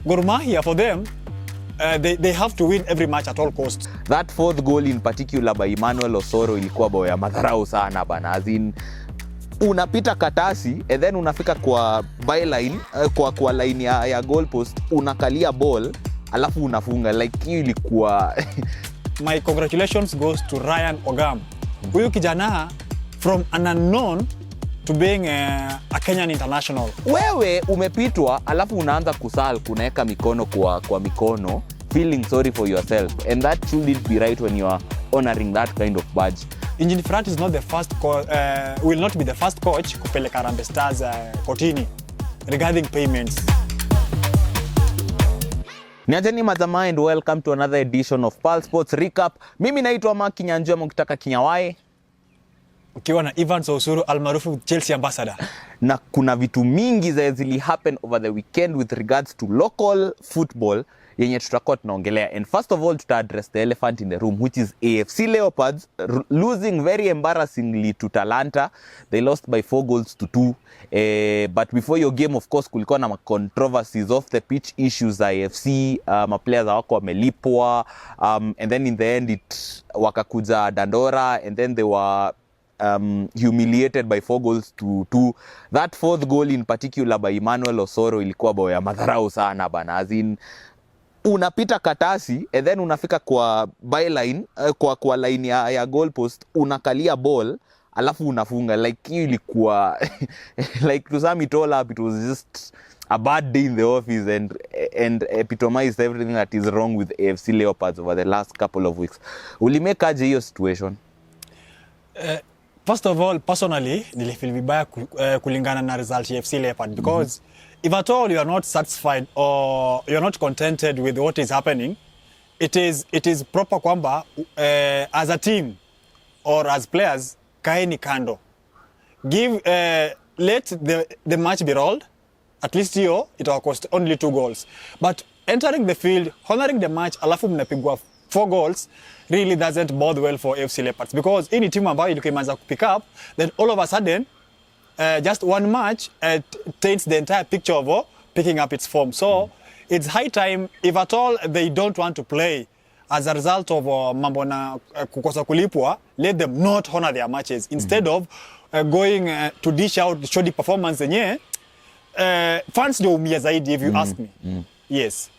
Gor Mahia, for them, they have to win every match at all costs. That fourth goal in particular by Emmanuel Osoro ilikuwa bao ya madharau sana bana. As in, unapita katasi and then unafika kwa byline, kwa line ya goalpost, unakalia ball alafu unafunga. Like hiyo ilikuwa My congratulations goes to Ryan Ogam. Huyu kijana from an unknown to being a Kenyan international. Wewe umepitwa alafu unaanza kusal, kunaweka mikono kwa mikono, feeling sorry for yourself, and that shouldn't be right when you are honoring that kind of badge. ENGIN Firat is not the first will not be the first coach kupeleka Harambee Stars kotini regarding payments. Niajeni majamaa and welcome to another edition of Pulse Sports Recap. Mimi naitwa Maki Nyanjua, mkitaka Kinyawae. Ukiwa na Emmanuel Osoro almaarufu Chelsea ambassador. Na kuna vitu mingi zili happen over the weekend with regards to local football yenye tutakuwa tunaongelea. And first of all, tuta address the elephant in the room, which is AFC Leopards losing very embarrassingly to Talanta. They lost by 4-2. But before your game, of course, kulikuwa na controversies of the pitch issues AFC. Players hawako wamelipwa. And then in the end, wakakuja Dandora. And then they were humiliated by 4-2. That fourth goal in particular by Emmanuel Osoro ilikuwa bao ya madharau sana bana. As in, unapita katasi and then unafika kwa byline, kwa line ya goalpost, unakalia ball alafu unafunga. Like hiyo ilikuwa like to sum it all up, it was just a bad day in the office and epitomized everything that is wrong with AFC Leopards over the last couple of weeks. Ulimake aje hiyo situation? First of all, personally, nilifeel vibaya kulingana na result ya FC Leopard because if at all you are not satisfied or you are not contented with what is happening, it is proper kwamba as a team or as players, kaeni kando. Let the match be rolled. At least it will cost only 2 goals. But entering the field, honoring the match, alafu mnapigwa 4 goals really doesn't bode well for AFC Leopards because any team ambayo ilikuwa imeanza pick up, then all of a sudden just one match taints the entire picture of picking up its form. So it's high time, if at all they don't want to play as a result of mambo na kukosa kulipwa, let them not honor their matches instead of going to dish out shoddy performance yenye fans ndio umia zaidi if you ask me. Yes.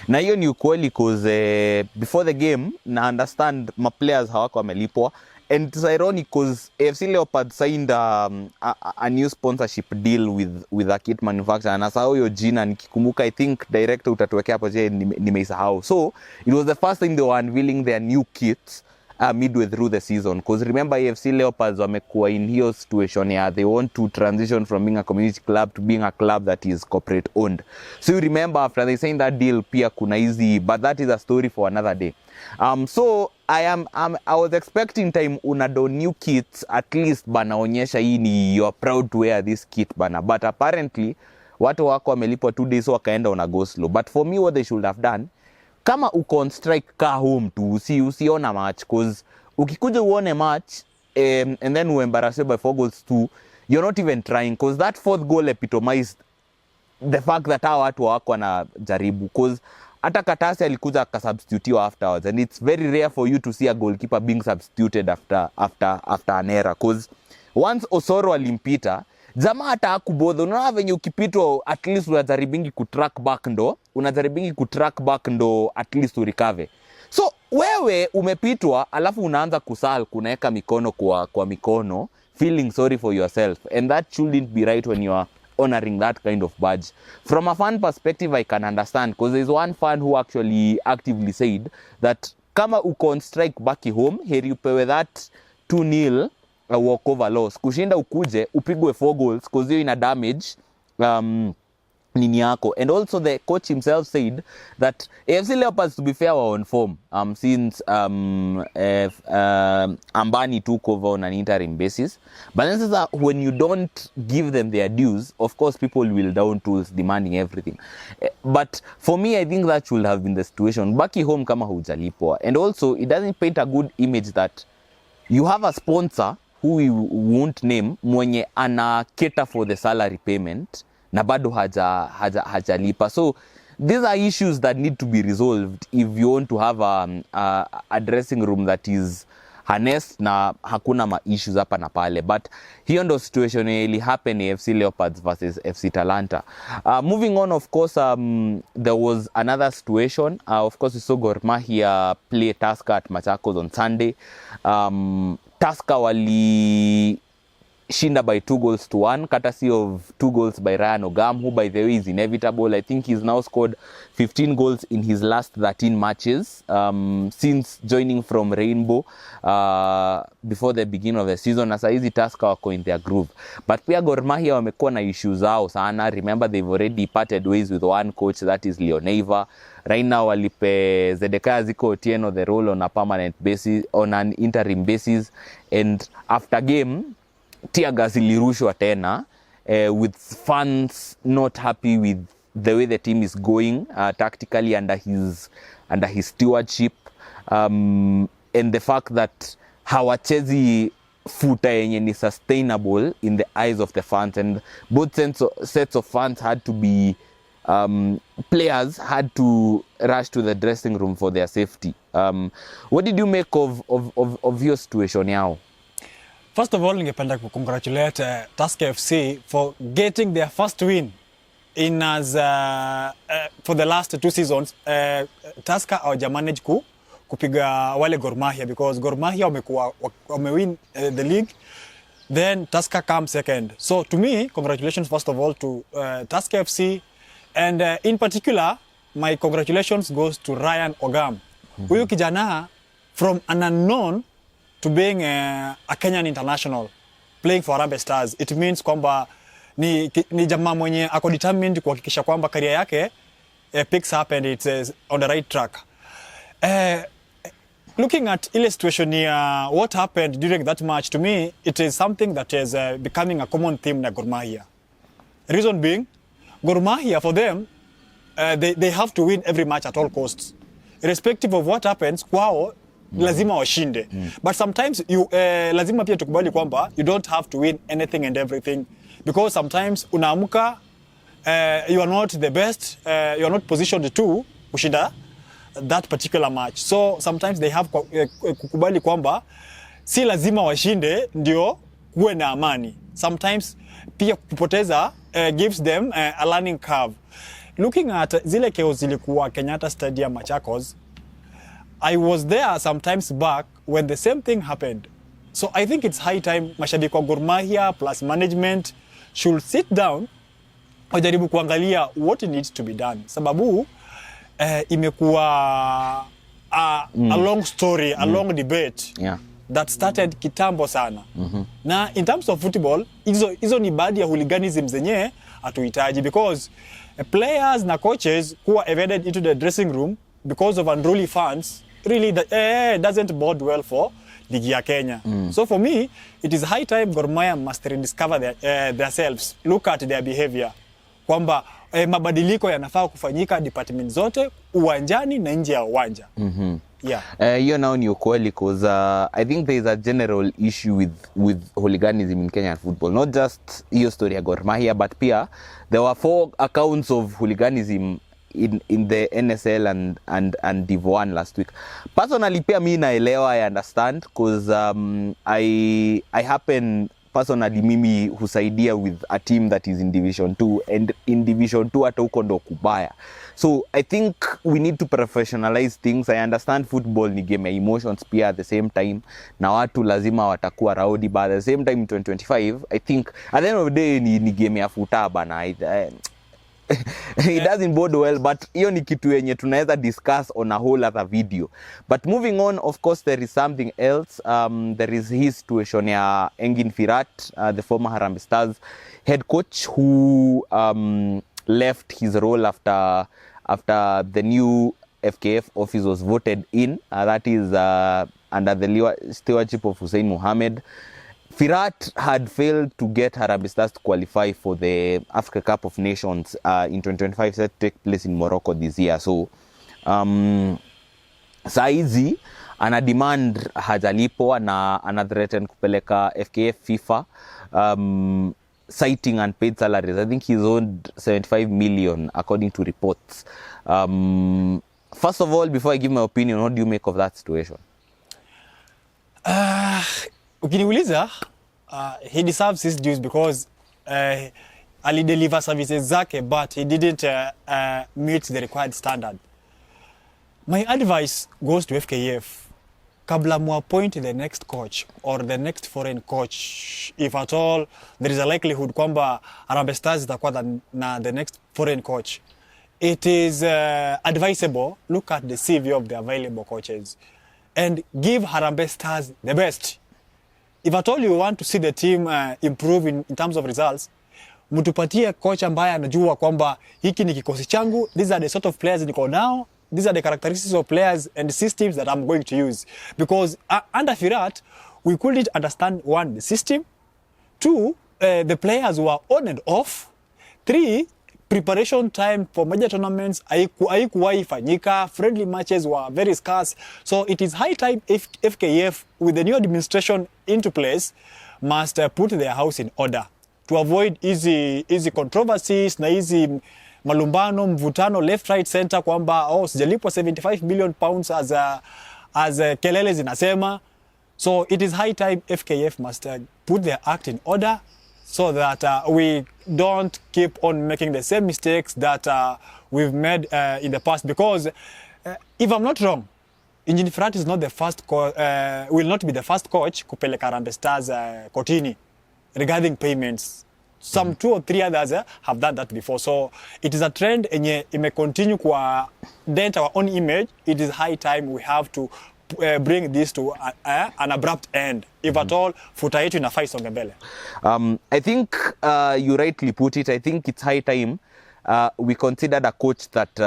Na hiyo ni ukweli cause before the game na understand my players hawako wamelipwa, and it's ironic cause AFC Leopards signed a new sponsorship deal with a kit manufacturer. Na sasa hiyo jina nikikumbuka, I think director utatuwekea hapo, je nimeisahau. So it was the first time they were unveiling their new kits midway through the season, because remember AFC Leopards wamekuwa in hiyo situation ya they want to transition from being a community club to being a club that is corporate owned. So you remember after they signed that deal pia kuna hizi, but that is a story for another day. So I was expecting time unado new kits, at least bana onyesha hii ni you are proud to wear this kit bana, but apparently watu wako wamelipwa 2 days wakaenda on a go slow. But for me, what they should have done, kama uko on strike ka home tu, usiona match, cause ukikuja uone match and then uembarrassed by 4-2, you're not even trying, cause that fourth goal epitomized the fact that hawa watu wako wanajaribu, cause hata Katasi alikuja akasubstitutiwa afterwards, and it's very rare for you to see a goalkeeper being substituted after an error, cause once Osoro alimpita jamaa hata hakubodha. Unaona venye ukipitwa at least unajaribingi kutrack back ndo at least urecover. So wewe umepitwa alafu unaanza kusal, kunaweka mikono kwa mikono, feeling sorry for yourself, and that shouldn't be right when you are honoring that kind of badge. From a fan perspective, I can understand, because there's one fan who actually actively said that kama uko on strike baki home, heri upewe that 2-0 a walkover loss kushinda ukuje upigwe 4 goals, because hiyo ina damage nini yako. And also the coach himself said that AFC Leopards, to be fair, were on form since Ambani took over on an interim basis. But then when you don't give them their dues, of course people will down tools demanding everything. But for me, I think that should have been the situation. Baki home kama hujalipwa. And also it doesn't paint a good image that you have a sponsor who we won't name mwenye ana cater for the salary payment na bado hajalipa. So these are issues that need to be resolved if you want to have a dressing room that is harnessed na hakuna ma issues hapa na pale. But hiyo ndo situation ili happen AFC Leopards versus FC Talanta. Moving on, of course, there was another situation. Of course, we saw Gor Mahia play Tusker at Machakos on Sunday. Tusker wali shinda by 2-1, courtesy of 2 goals by Ryan Ogam, who by the way is inevitable. I think he's now scored 15 goals in his last 13 matches since joining from Rainbow before the beginning of the season. As hizi Tusker wako in their groove. But pia Gor Mahia wamekuwa na issues zao sana. Remember, they've already parted ways with one coach, that is Leoneva. Right now walipe Zedekiah Ziko Otieno the role on a permanent basis, on an interim basis, and after game tear gas ilirushwa tena with fans not happy with the way the team is going tactically under his stewardship, and the fact that hawachezi futa yenye ni sustainable in the eyes of the fans, and both sets of fans had to be players had to rush to the dressing room for their safety. What did you make of your situation yao? First of all, ningependa congratulate Tusker FC for getting their first win in as for the last 2 seasons. Tusker hawajamanage kupiga wale Gor Mahia, because Gor Mahia wamewin the league, then Tusker comes second. So to me, congratulations first of all to Tusker FC, and in particular my congratulations goes to Ryan Ogam. Huyu kijana from an unknown to being a Kenyan international playing for Harambee Stars. It means kwamba ni jamaa mwenye ako determined kuhakikisha kwamba career yake picks up and it's on the right track. Looking at ile situation here, what happened during that match, to me it is something that is becoming a common theme na Gor Mahia. Reason being, Gor Mahia, for them, they have to win every match at all costs. Irrespective of what happens, kwao lazima washinde. But sometimes lazima pia tukubali kwamba you don't have to win anything and everything, because sometimes unaamuka you are not the best, you are not positioned to kushinda that particular match. So sometimes they have kukubali kwamba si lazima washinde ndio kuwe na amani. Sometimes pia kupoteza gives them a learning curve. Looking at zile chaos zilikuwa Kenyatta Stadium Machakos, I was there sometimes back when the same thing happened. So I think it's high time mashabiki wa Gor Mahia plus management should sit down wajaribu kuangalia what needs to be done. Sababu imekuwa a long story, a long debate that started kitambo sana. Na in terms of football, hizo ni baadhi ya hooliganism zenye hatuhitaji, because players na coaches kuwa evaded into the dressing room because of unruly fans really doesn't bode well for ligi ya Kenya. So for me, it is high time Gor Mahia must rediscover themselves, look at their behavior, kwamba mabadiliko yanafaa kufanyika department zote, uwanjani na nje ya uwanja. Hiyo nao ni ukweli, because I think there is a general issue with hooliganism in Kenyan football, not just hiyo story ya Gor Mahia, but pia there were 4 accounts of hooliganism in the NSL and Div 1 last week. Personally, pia mi naelewa, I understand, because I happen personally, mimi husaidia with a team that is in Division 2, and in Division 2 hata huko ndo kubaya. So I think we need to professionalize things. I understand football ni game ya emotions pia at the same time, na watu lazima watakuwa rowdy, but at the same time in 2025 I think at the end of the day ni game ya futa bana. It doesn't bode well, but hiyo ni kitu yenye tunaweza discuss on a whole other video. But moving on, of course, there is something else. There is his situation ya ENGIN Firat, the former Harambee Stars head coach, who left his role after the new FKF office was voted in. That is under the stewardship of Hussein Mohamed. Firat had failed to get Harambee Stars to qualify for the Africa Cup of Nations in 2025, set to take place in Morocco this year. So, saizi ana demand hajalipo na ana threaten kupeleka FKF FIFA. citing unpaid salaries. I think he's owed 75 million according to reports. First of all, before I give my opinion, what do you make of that situation? Ukiniuliza, he deserves his dues because alideliver services zake, but he didn't meet the required standard. My advice goes to FKF. Kabla mu appoint the next coach or the next foreign coach, if at all there is a likelihood kwamba Harambee Stars itakuwa na the next foreign coach, it is advisable, look at the CV of the available coaches and give Harambee Stars the best. If at all you want to see the team improve in terms of results, mtupatie coach ambaye anajua kwamba hiki ni kikosi changu, these are the sort of players niko now, these are the characteristics of players and systems that I'm going to use. Because under Firat, we couldn't understand, one, the system, two, the players were on and off, three, preparation time for major tournaments haikuwahi fanyika, friendly matches were very scarce. So it is high time if FKF, with the new administration into place, must put their house in order to avoid easy controversies na easy malumbano, mvutano left right center kwamba sijalipwa 75 million pounds as kelele zinasema. So it is high time FKF must put their act in order so that we don't keep on making the same mistakes that we've made in the past. Because if I'm not wrong, ENGIN Firat is not the first will not be the first coach kupeleka Harambee Stars kotini regarding payments. Some 2 or 3 others have done that before. So it is a trend enye ime continue kwa dent our own image. It is high time we have to bring this to an abrupt end. If at all, futa yetu inafaa isonge mbele. I think you rightly put it. I think it's high time we considered a coach that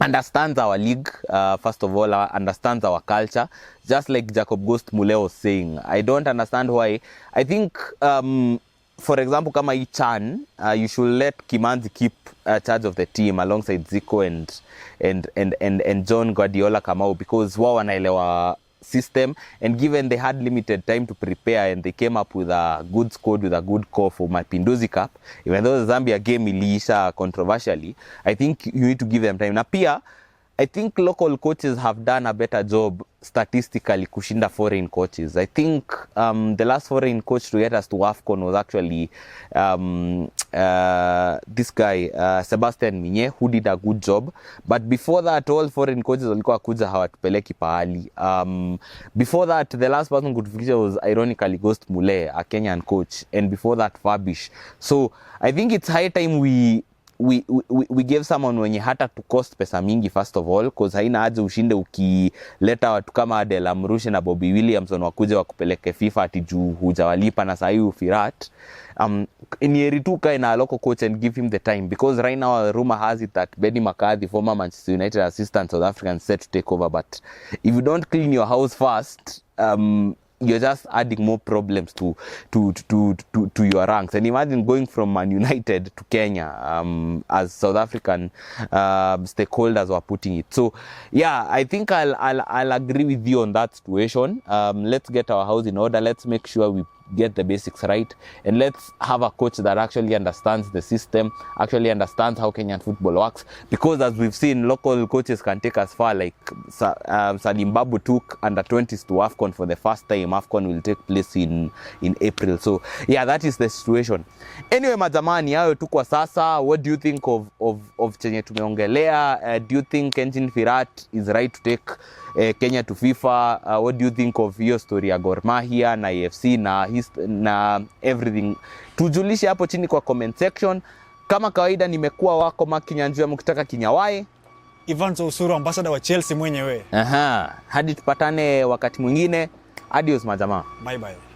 understands our league, first of all, understands our culture, just like Jacob Ghost Mulee was saying. I don't understand why. I think, for example, kama Chan, you should let Kimanzi keep charge of the team alongside Zico and John Guardiola Kamau, because wao wanaelewa system, and given they had limited time to prepare and they came up with a good squad, with a good core for Mapinduzi Cup, even though the Zambia game iliisha controversially, I think you need to give them time. Na pia, I think local coaches have done a better job statistically kushinda foreign coaches. I think the last foreign coach to get us to AFCON was actually this guy, Sebastian Minye, who did a good job. But before that, all foreign coaches walikuwa kuja hawatupeleki pahali. Before that, the last person good feature was ironically Ghost Mulee, a Kenyan coach. And before that, Fabish. So I think it's high time we gave someone wenye hata to cost pesa mingi, first of all, because haina haja ushinde ukileta watu kama Adel Amrushe na Bobby Williamson wakuje wakupeleke FIFA ati juu hujawalipa na sahihi Firat. In year 2 kae na local coach and give him the time, because right now rumor has it that Benny McCarthy, former Manchester United assistant South African, set to take over. But if you don't clean your house first, you're just adding more problems to your ranks. And imagine going from Man United to Kenya, as South African stakeholders were putting it. So yeah, I think I'll agree with you on that situation. Let's get our house in order. Let's make sure we get the basics right, and let's have a coach that actually understands the system, actually understands how Kenyan football works, because as we've seen, local coaches can take us far. Like Salim Babu took under-20s to AFCON for the first time. AFCON will take place in April. So yeah, that is the situation. Anyway, majamani, hayo tu kwa sasa. What do you think of chenye tumeongelea? Do you think ENGIN Firat is right to take Kenya to FIFA? What do you think of hiyo story ya Gor Mahia na AFC na everything? Tujulishe hapo chini kwa comment section. Kama kawaida, nimekuwa wako Makinyanjua, mkitaka kinyawae. Emmanuel Osoro, ambassador wa Chelsea mwenyewe. Hadi tupatane wakati mwingine. Adios majamaa. Bye bye.